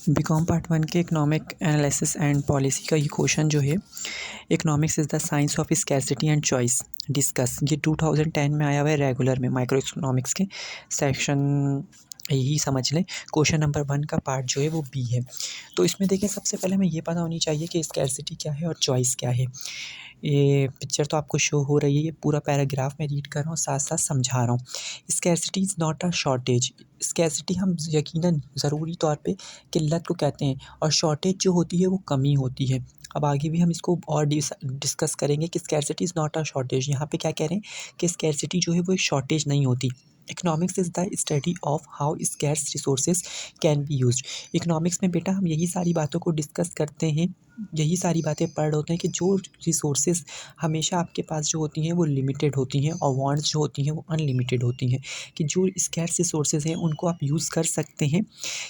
BCom part 1 के economic analysis and policy का ये क्वेश्चन जो है, economics is the science of scarcity and choice discuss, ये 2010 में आया हुआ है रेगुलर में माइक्रो इकोनॉमिक्स के सेक्शन, यही समझ लें। क्वेश्चन नंबर 1 का पार्ट जो है वो बी है। तो इसमें देखिए, सबसे पहले हमें ये पता होनी चाहिए कि स्कैरसिटी क्या है और चॉइस क्या है। ये पिक्चर तो आपको शो हो रही है, ये पूरा पैराग्राफ मैं रीड कर रहा हूँ, साथ साथ समझा रहा हूँ। Scarcity is not a shortage. Scarcity हम यकीनन ज़रूरी तौर पे किल्लत को कहते हैं, और शॉर्टेज जो होती है वो कमी होती है। अब आगे भी हम इसको और डिस्कस करेंगे कि scarcity is not a shortage. यहाँ पे क्या कह रहे हैं कि स्कैरसिटी जो है वो एक शॉर्टेज नहीं होती। Economics is the study of how scarce resources can be used. Economics में बेटा हम यही सारी बातों को डिस्कस करते हैं, यही सारी बातें पढ़ होते हैं कि जो रिसोर्सेज हमेशा आपके पास जो होती हैं वो लिमिटेड होती हैं, और वांट्स जो होती हैं वो अनलिमिटेड होती हैं, कि जो स्कैर्स रिसोर्सेज हैं उनको आप यूज़ कर सकते हैं।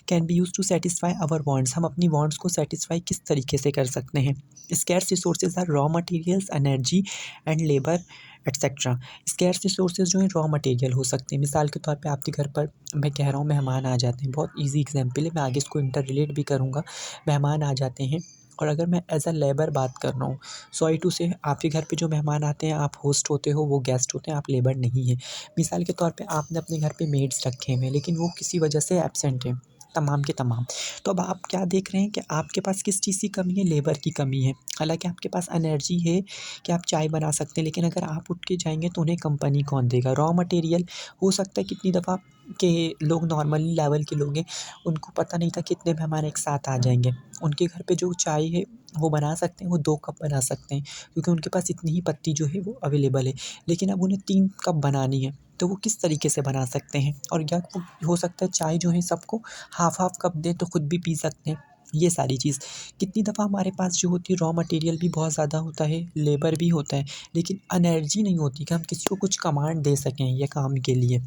Can be use to satisfy our wants, हम अपनी वांट्स को सेटिस्फाई किस तरीके से कर सकते हैं। Scarce resources are raw materials, energy and labour etcetera. Scarce resources जो हैं रॉ मटेरियल हो सकते हैं। मिसाल के तौर पे आपके घर पर, मैं कह रहा हूँ, मेहमान आ जाते हैं, बहुत ईजी एग्जाम्पल है, मैं आगे इसको इंटर रिलेट भी करूँगा। मेहमान आ जाते हैं, और अगर मैं एज अ लेबर बात कर रहा हूँ, सॉरी टू से, आपके घर पे जो मेहमान आते हैं, आप होस्ट होते हो, वो गेस्ट होते हैं, आप लेबर नहीं हैं। मिसाल के तौर पे आपने अपने घर पे मेड्स रखे हुए हैं, लेकिन वो किसी वजह से एब्सेंट हैं, तमाम के तमाम। तो अब आप क्या देख रहे हैं कि आपके पास किस चीज़ की कमी है? लेबर की कमी है। हालाँकि आपके पास एनर्जी है कि आप चाय बना सकते हैं, लेकिन अगर आप उठ के जाएँगे तो उन्हें कंपनी कौन देगा? रॉ मटेरियल हो सकता है कितनी दफ़ा के लोग नॉर्मली लेवल के लोग हैं, उनको पता नहीं था कितने मेहमान एक साथ आ जाएँगे। उनके घर पे जो चाय है वो बना सकते हैं, वो 2 कप बना सकते हैं, क्योंकि उनके पास इतनी ही पत्ती जो है वो अवेलेबल है। लेकिन अब उन्हें 3 कप बनानी है, तो वो किस तरीके से बना सकते हैं? और या वो हो सकता है चाय जो है सबको हाफ़-हाफ़ कप दें तो खुद भी पी सकते हैं। ये सारी चीज़। कितनी दफ़ा हमारे पास जो होती है रॉ मटेरियल भी बहुत ज़्यादा होता है, लेबर भी होता है, लेकिन एनर्जी नहीं होती कि हम किसी को कुछ कमांड दे सकें ये काम के लिए।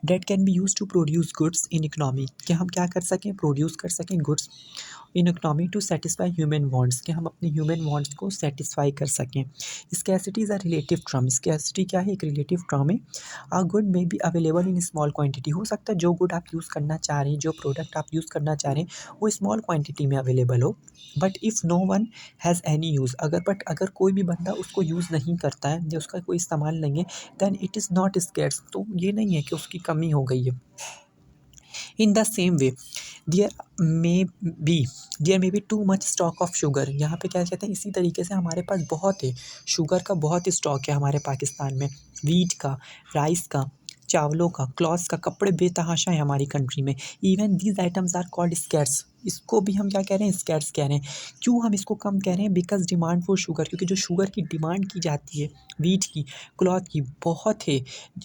That can be use to produce goods in economy, कि हम क्या कर सकें? प्रोड्यूस कर सकें goods in economy to satisfy human wants, कि हम अपने ह्यूमन वांट्स को सेटिस्फाई कर सकें। Scarcity is a relative term. Scarcity क्या है? एक रिलेटिव टर्म है। A good may be available in small quantity. हो सकता है जो गुड आप यूज़ करना चाह रहे हैं, जो प्रोडक्ट आप यूज़ करना चाह रहे हैं, वो स्मॉल क्वांटिटी में अवेलेबल हो, but if no one has any use, अगर कोई भी बंदा उसको यूज़ नहीं करता है या उसका कोई इस्तेमाल नहीं है, then it is not scarce. तो ये नहीं है कि उसकी कमी हो गई है। In the same way there may be there may be too much stock of sugar. यहाँ पे क्या कहते हैं, इसी तरीके से हमारे पास बहुत है, शुगर का बहुत स्टॉक है हमारे पाकिस्तान में, वीट का, राइस का, चावलों का, क्लॉथ्स का, कपड़े बेतहाशा है हमारी कंट्री में। Even these items are called scarce. इसको भी हम क्या कह रहे हैं? स्कैर्स कह रहे हैं। क्यों हम इसको कम कह रहे हैं? बिकॉज डिमांड फॉर शुगर, क्योंकि जो शुगर की डिमांड की जाती है, वीट की, क्लॉथ की, बहुत है,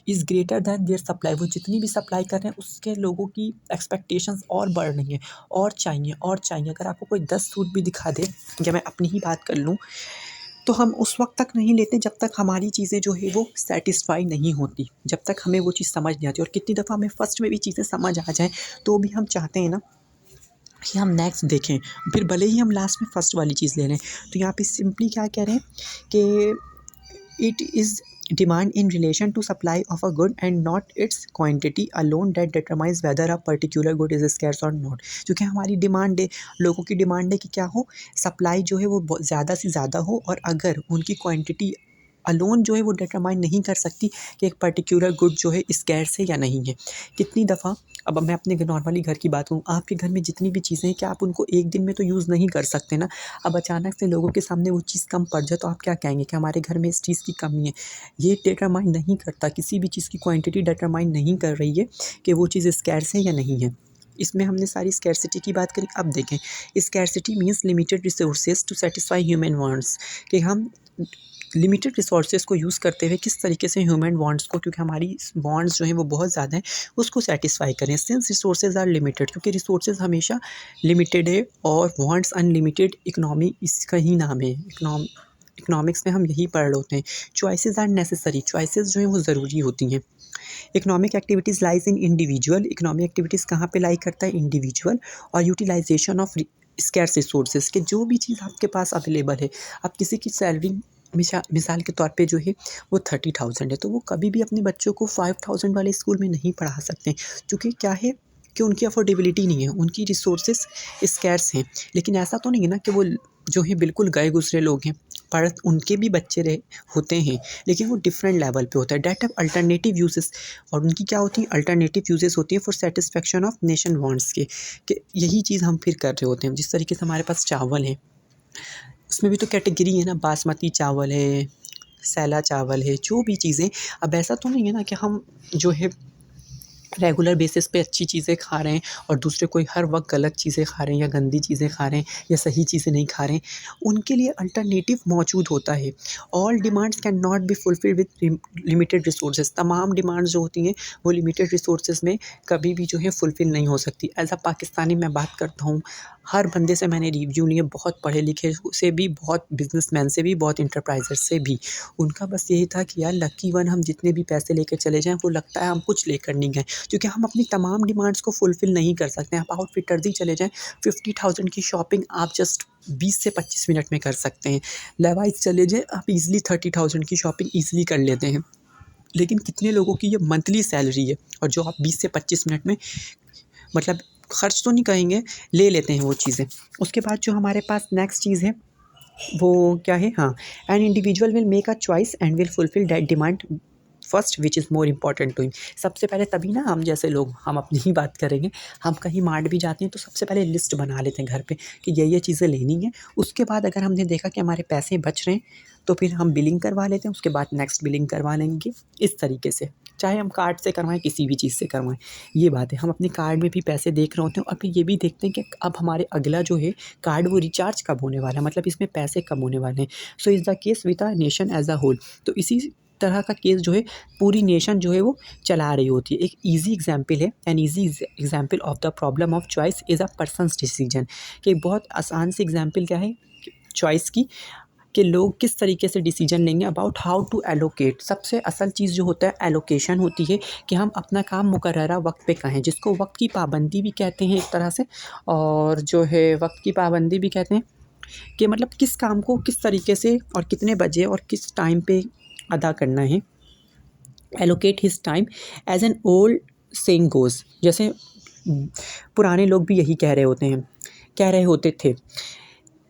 is greater than their supply. वो जितनी भी सप्लाई कर रहे हैं उसके लोगों की एक्सपेक्टेशंस और बढ़ रही हैं, और चाहिए और चाहिए। अगर आपको कोई 10 सूट भी दिखा दे, या मैं अपनी ही बात कर लूँ, तो हम उस वक़्त तक नहीं लेते जब तक हमारी चीज़ें जो है वो सैटिस्फाई नहीं होती, जब तक हमें वो चीज़ समझ नहीं आती। और कितनी दफ़ा हमें फर्स्ट में भी चीज़ें समझ आ जाएँ, तो भी हम चाहते हैं ना कि हम नेक्स्ट देखें, फिर भले ही हम लास्ट में फर्स्ट वाली चीज़ ले लें। तो यहाँ पे सिंपली क्या कह रहे हैं कि it is demand in relation to supply of a good and not its quantity alone that determines whether a particular good is scarce or not। क्योंकि हमारी डिमांड है, लोगों की डिमांड है कि क्या हो, सप्लाई जो है वो ज़्यादा से ज़्यादा हो, और अगर उनकी क्वांटिटी अलोन जो है वो डिटरमाइन नहीं कर सकती कि एक पर्टिकुलर गुड जो है स्कैर्स है या नहीं है। कितनी दफ़ा, अब मैं अपने नॉर्मली घर की बात करूँ, आपके घर में जितनी भी चीज़ें हैं, क्या आप उनको एक दिन में तो यूज़ नहीं कर सकते ना। अब अचानक से लोगों के सामने वो चीज़ कम पड़ जाए, तो आप क्या कहेंगे कि हमारे घर में इस चीज़ की कमी है। ये डिटरमाइन नहीं करता, किसी भी चीज़ की क्वांटिटी डिटरमाइन नहीं कर रही है कि वो चीज़ स्कैर्स है या नहीं है। इसमें हमने सारी स्कैरसिटी की बात करी। अब देखें, scarcity means limited resources to satisfy human wants, कि हम लिमिटेड रिसोर्सेज को यूज़ करते हुए किस तरीके से ह्यूमन वांट्स को, क्योंकि हमारी वांट्स जो हैं वो बहुत ज़्यादा हैं, उसको सेटिस्फाई करें। सिंस रिसोर्सेज आर लिमिटेड, क्योंकि रिसोर्सेज हमेशा लिमिटेड है, और वांट्स अनलिमिटेड, इकोनॉमी इसका ही नाम है। इकोनॉमिक्स में हम यही पढ़ होते हैं। चॉइसेस आर नेसेसरी, चॉइसेस जो हैं वो ज़रूरी होती हैं। Economic activities lies in individual, economic activities कहाँ पे लाई करता है? इंडिविजुअल और यूटिलाइजेशन ऑफ स्कैर्स रिसोर्सेज, के जो भी चीज़ आपके पास अवेलेबल है। अब किसी की सैलरी मिसाल के तौर पे जो है वो 30,000 है, तो वो कभी भी अपने बच्चों को 5,000 वाले स्कूल में नहीं पढ़ा सकते, क्योंकि क्या है, कि उनकी अफोर्डेबिलिटी नहीं है, उनकी रिसोर्सेज स्कैर्स हैं। लेकिन ऐसा तो नहीं है ना कि वो जो है बिल्कुल गए गुजरे लोग हैं, पर उनके भी बच्चे रहे होते हैं, लेकिन वो डिफरेंट लेवल पे होता है। डेट हैव अल्टरनेटिव यूजेस, और उनकी क्या होती है, अल्टरनेटिव यूजेस होती है for satisfaction of nation wants के, कि यही चीज़ हम फिर कर रहे होते हैं। जिस तरीके से हमारे पास चावल है, उसमें भी तो कैटेगरी है ना, बासमती चावल है, सैला चावल है, जो भी चीज़ें। अब ऐसा तो नहीं है ना कि हम जो है रेगुलर बेसिस पे अच्छी चीज़ें खा रहे हैं और दूसरे कोई हर वक्त गलत चीज़ें खा रहे हैं या गंदी चीज़ें खा रहे हैं या सही चीज़ें नहीं खा रहे हैं। उनके लिए अल्टरनेटिव मौजूद होता है। All demands can not be fulfilled with limited resources. तमाम डिमांड्स जो होती हैं वो लिमिटेड रिसोर्सेज में कभी भी जो है फुलफ़िल नहीं हो सकती। एज़ अ पाकिस्तानी मैं बात करता हूँ, हर बंदे से मैंने रिव्यू लिए, बहुत पढ़े लिखे से भी, बहुत बिजनेसमैन से भी, बहुत इंटरप्राइजर से भी। उनका बस यही था कि यार लकी वन, हम जितने भी पैसे लेकर चले जाएँ वो लगता है हम कुछ लेकर नहीं गए, क्योंकि हम अपनी तमाम डिमांड्स को फुलफ़िल नहीं कर सकते हैं। आप आउटफिटर्स ही चले जाएँ, 50,000 की शॉपिंग आप जस्ट 20 से 25 मिनट में कर सकते हैं। लेवाइस चले जाएँ, आप ईज़िली 30,000 की शॉपिंग ईज़िली कर लेते हैं। लेकिन कितने लोगों की ये मंथली सैलरी है और जो आप 20 से 25 मिनट में, मतलब खर्च तो नहीं कहेंगे, ले लेते हैं वो चीज़ें। उसके बाद जो हमारे पास नेक्स्ट चीज़ है वो क्या है, हाँ, an individual will make a choice and will fulfil that demand first which is more important to him. सबसे पहले तभी ना, हम जैसे लोग, हम अपनी ही बात करेंगे, हम कहीं मार्ट भी जाते हैं तो सबसे पहले लिस्ट बना लेते हैं घर पे कि ये चीज़ें लेनी है। उसके बाद अगर हमने देखा कि हमारे पैसे बच रहे हैं तो फिर हम बिलिंग करवा लेते हैं, उसके बाद नेक्स्ट बिलिंग करवा लेंगे। इस तरीके से, चाहे हम कार्ड से करवाएं, किसी भी चीज़ से करवाएं, ये बात है। हम अपने कार्ड में भी पैसे देख रहे होते हैं और फिर ये भी देखते हैं कि अब हमारे अगला जो है कार्ड वो रिचार्ज कब होने वाला है, मतलब इसमें पैसे कब होने वाले हैं। So is the case with a nation as a whole. तो इसी तरह का केस जो है पूरी नेशन जो है वो चला रही होती है। एक ईज़ी एग्जांपल है, an easy example of the problem of choice is a person's decision. कि एक बहुत आसान सी एग्जांपल क्या है चॉइस की, कि लोग किस तरीके से डिसीजन लेंगे अबाउट हाउ टू एलोकेट। सबसे असल चीज़ जो होता है एलोकेशन होती है, कि हम अपना काम मुकर्ररा वक्त पे करें, जिसको वक्त की पाबंदी भी कहते हैं एक तरह से, और जो है वक्त की पाबंदी भी कहते हैं कि मतलब किस काम को किस तरीके से और कितने बजे और किस टाइम पे अदा करना है। Allocate his time as an old saying goes. जैसे पुराने लोग भी यही कह रहे होते थे,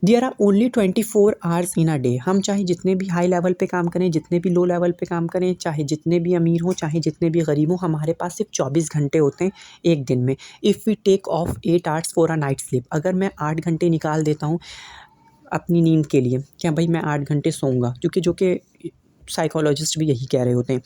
there are only 24 hours in a day. हम चाहे जितने भी हाई लेवल पे काम करें, जितने भी लो लेवल पे काम करें, चाहे जितने भी अमीर हों, चाहे जितने भी गरीब हों, हमारे पास सिर्फ 24 घंटे होते हैं एक दिन में। If we take off 8 hours for a night sleep, अगर मैं 8 घंटे निकाल देता हूँ अपनी नींद के लिए, क्या भाई मैं 8 घंटे सोऊंगा, क्योंकि जो कि साइकोलॉजिस्ट भी यही कह रहे होते हैं।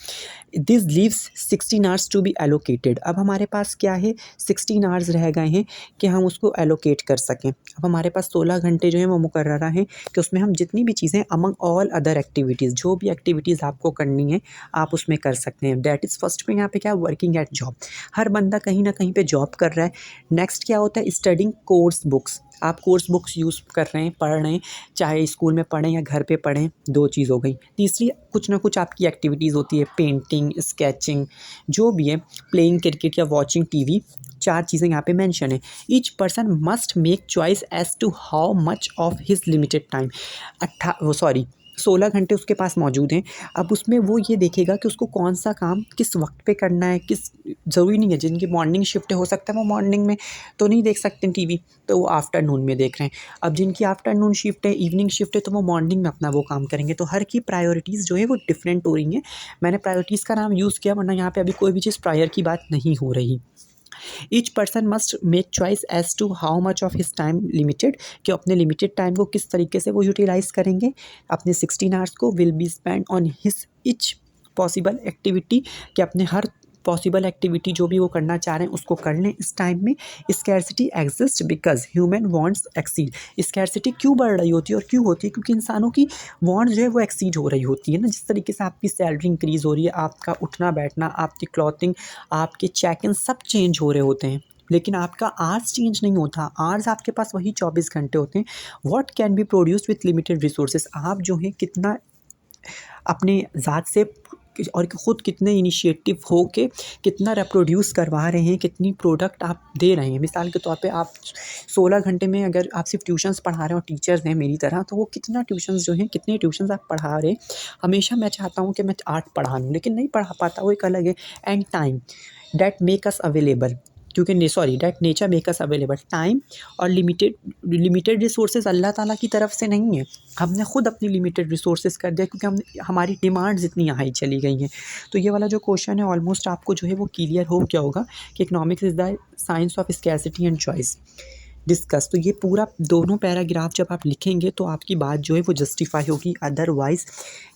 This leaves 16 hours to be allocated. अब हमारे पास क्या है, 16 आवर्स रह गए हैं कि हम उसको एलोकेट कर सकें। अब हमारे पास 16 घंटे जो है वो मुकर्ररा हैं कि उसमें हम जितनी भी चीज़ें अमंग ऑल अदर एक्टिविटीज़, जो भी एक्टिविटीज़ आपको करनी है आप उसमें कर सकते हैं। दैट इज़ फर्स्ट में यहाँ पे क्या है, वर्किंग एट जॉब। हर बंदा कहीं ना कहीं पे जॉब कर रहा है। नेक्स्ट क्या होता है, स्टडिंग कोर्स बुक्स। आप कोर्स बुक्स यूज़ कर रहे हैं, पढ़ रहे हैं, चाहे स्कूल में पढ़ें या घर पे पढ़ें, दो चीज़ हो गई। तीसरी, कुछ ना कुछ आपकी एक्टिविटीज़ होती है, पेंटिंग, स्केचिंग, जो भी है, प्लेइंग क्रिकेट या वॉचिंग टीवी। 4 चीज़ें यहाँ पे मेंशन है। Each person must make choice as to how much of his limited time. 16 घंटे उसके पास मौजूद हैं। अब उसमें वो ये देखेगा कि उसको कौन सा काम किस वक्त पे करना है, किस, ज़रूरी नहीं है जिनकी मॉर्निंग शिफ्ट है, हो सकता है वो मॉर्निंग में तो नहीं देख सकते टीवी, तो वो आफ्टरनून में देख रहे हैं। अब जिनकी आफ्टरनून शिफ्ट है, इवनिंग शिफ्ट है, तो वो मॉर्निंग में अपना वो काम करेंगे। तो हर की प्रायोरिटीज़ जो है वो डिफरेंट हो रही हैं। मैंने प्रायोरिटीज़ का नाम यूज़ किया, वरना यहाँ पे अभी कोई भी चीज़ प्रायर की बात नहीं हो रही। Each person must make choice as to how much of his time limited, कि अपने लिमिटेड टाइम को किस तरीके से वो यूटिलाइज़ करेंगे। अपने 16 आवर्स को will be spend on his each possible activity, कि अपने हर पॉसिबल एक्टिविटी जो भी वो करना चाह रहे हैं उसको कर लें इस टाइम में। Scarcity exist because human wants exceed. Scarcity क्यों बढ़ रही होती है और क्यों होती है, क्योंकि इंसानों की वांट्स जो है वो एक्सीड हो रही होती है ना। जिस तरीके से आपकी सैलरी इंक्रीज़ हो रही है, आपका उठना बैठना, आपकी क्लॉथिंग, आपके चेक इन सब चेंज हो रहे होते हैं, लेकिन आपका आर्स चेंज नहीं होता। आर्स आपके पास वही 24 घंटे होते हैं। What can be produced with limited resources. आप जो है कितना अपने ज़ात से और ख़ुद कितने इनिशिएटिव हो के कितना रिप्रोड्यूस करवा रहे हैं, कितनी प्रोडक्ट आप दे रहे हैं। मिसाल के तौर पे आप 16 घंटे में अगर आप सिर्फ ट्यूशन्स पढ़ा रहे हैं और टीचर्स हैं मेरी तरह, तो वो कितना ट्यूशन्स जो हैं, कितने ट्यूशन्स आप पढ़ा रहे हैं। हमेशा मैं चाहता हूँ कि मैं 8 पढ़ा लूँ, लेकिन नहीं पढ़ा पाता, वो एक अलग है। And time that make us available. क्योंकि sorry that nature make us available, time और लिमिटेड रिसोर्सेज अल्लाह ताला की तरफ से नहीं है, हमने खुद अपनी लिमिटेड रिसोर्सेज कर दिया क्योंकि हम हमारी डिमांड्स इतनी हाई चली गई हैं। तो ये वाला जो क्वेश्चन है ऑलमोस्ट आपको जो है वो क्लियर हो गया होगा कि economics is the science of scarcity and choice discuss. तो ये पूरा दोनों पैराग्राफ जब आप लिखेंगे तो आपकी बात जो है वो जस्टिफाई होगी, अदरवाइज़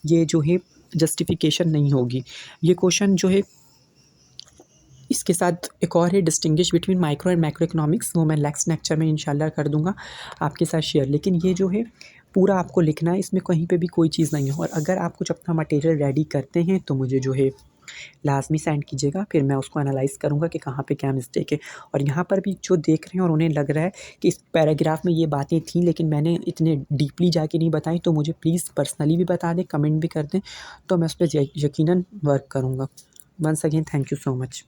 ये जो है जस्टिफिकेशन नहीं होगी। ये क्वेश्चन जो है इसके साथ एक और है distinguish between micro and macro economics, वो मैं नेक्स्ट लेक्चर में इंशाल्लाह कर दूंगा आपके साथ शेयर। लेकिन ये जो है पूरा आपको लिखना है, इसमें कहीं पे भी कोई चीज़ नहीं है। और अगर आप कुछ अपना मटेरियल रेडी करते हैं तो मुझे जो है लाजमी सेंड कीजिएगा, फिर मैं उसको एनालाइज़ करूँगा कि कहाँ पे क्या मिस्टेक है। और यहाँ पर भी जो देख रहे हैं और उन्हें लग रहा है कि इस पैराग्राफ में ये बातें थीं लेकिन मैंने इतने डीपली जाके नहीं बताई, तो मुझे प्लीज़ पर्सनली भी बता दें, कमेंट भी कर दें, तो मैं उस पर यकीनन वर्क करूँगा। Once again thank you so much.